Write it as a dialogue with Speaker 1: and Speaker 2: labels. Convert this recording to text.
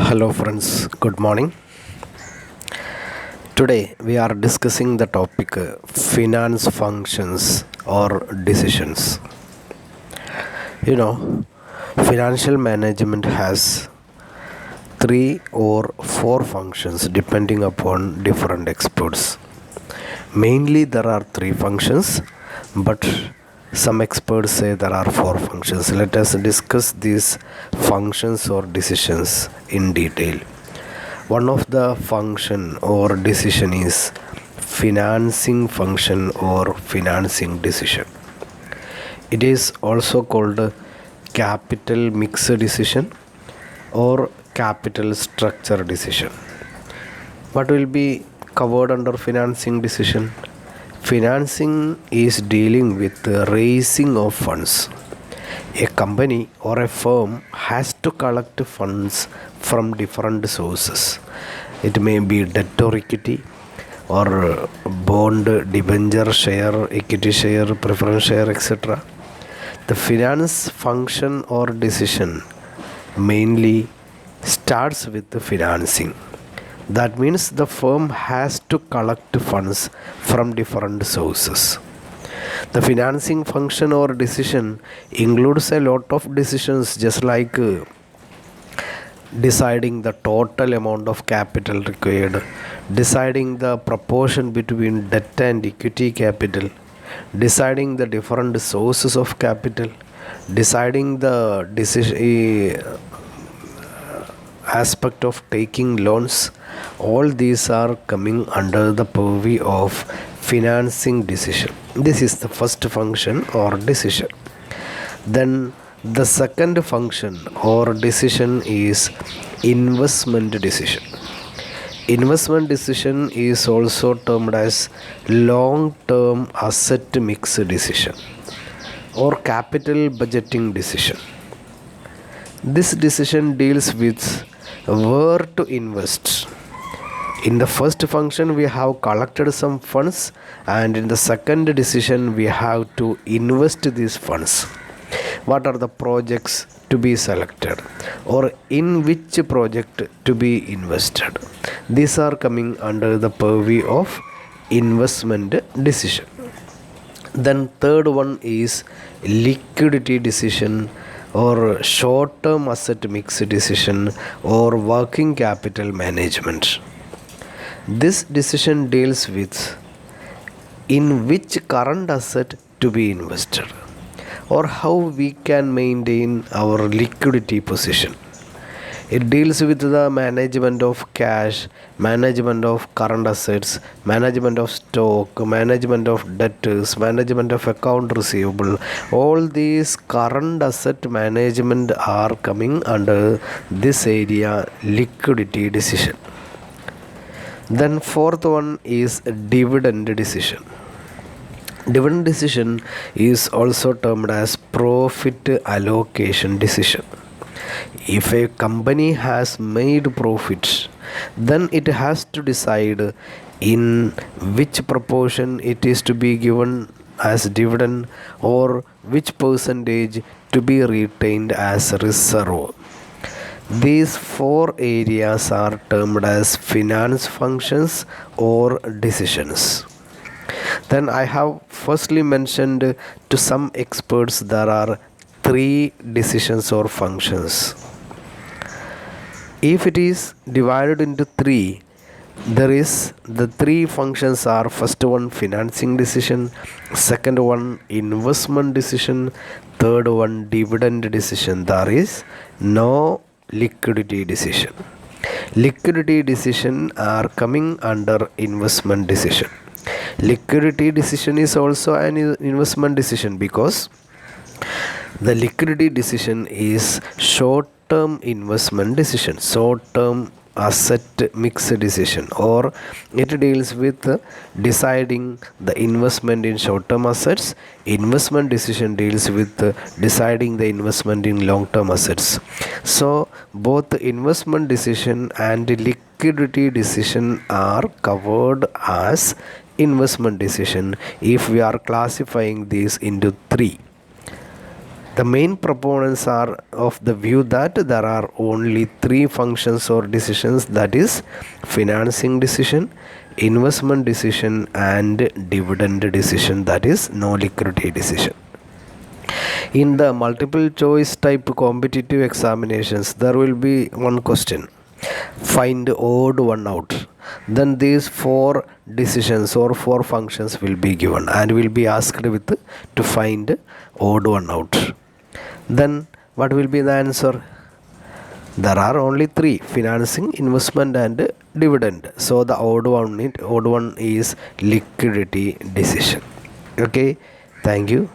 Speaker 1: Hello friends, good morning. Today we are discussing the topic finance functions or decisions. Financial management has three or four functions depending upon different experts. Mainly there are three functions, but some experts say there are four functions. Let us discuss these functions or decisions in detail. One of the function or decision is financing function or financing decision. It is also called capital mix decision or capital structure decision. What will be covered under financing decision? Financing is dealing with the raising of funds. A company or a firm has to collect funds from different sources. It may be debt or equity, or bond, debenture, share, equity share, preference share, etc. The finance function or decision mainly starts with the financing. That means the firm has to collect funds from different sources. The financing function or decision includes a lot of decisions, just like deciding the total amount of capital required, deciding the proportion between debt and equity capital, deciding the different sources of capital, deciding the aspect of taking loans. All these are coming under the purview of financing decision. This is the first function or decision. Then the second function or decision is investment decision. Investment decision is also termed as long-term asset mix decision or capital budgeting decision. This decision deals with where to invest. In the first function, we have collected some funds, and in the second decision, we have to invest these funds. What are the projects to be selected, or in which project to be invested? These are coming under the purview of investment decision. Then third one is liquidity decision or short-term asset mix decision or working capital management. This decision deals with in which current asset to be invested or how we can maintain our liquidity position. It deals with the management of cash, management of current assets, management of stock, management of debtors, management of account receivable. All these current asset management are coming under this area, liquidity decision. Then fourth one is dividend decision. Dividend decision is also termed as profit allocation decision. If a company has made profits, then it has to decide in which proportion it is to be given as dividend or which percentage to be retained as reserve. These four areas are termed as finance functions or decisions. Then I have firstly mentioned to some experts there are three decisions or functions. If it is divided into three, there is the three functions are first one financing decision, second one investment decision, third one dividend decision. There is no liquidity decision. Liquidity decision are coming under investment decision. Liquidity decision is also an investment decision because the liquidity decision is short-term investment decision, short-term asset mix decision, or it deals with deciding the investment in short-term assets. Investment decision deals with deciding the investment in long-term assets. So both the investment decision and the liquidity decision are covered as investment decision if we are classifying these into three. The main proponents are of the view that there are only three functions or decisions, that is financing decision, investment decision and dividend decision, that is no liquidity decision. In the multiple choice type competitive examinations, there will be one question: find odd one out. Then these four decisions or four functions will be given and will be asked with to find odd one out. Then what will be the answer? There are only three: financing, investment and dividend. So the odd one is liquidity decision. Okay, thank you.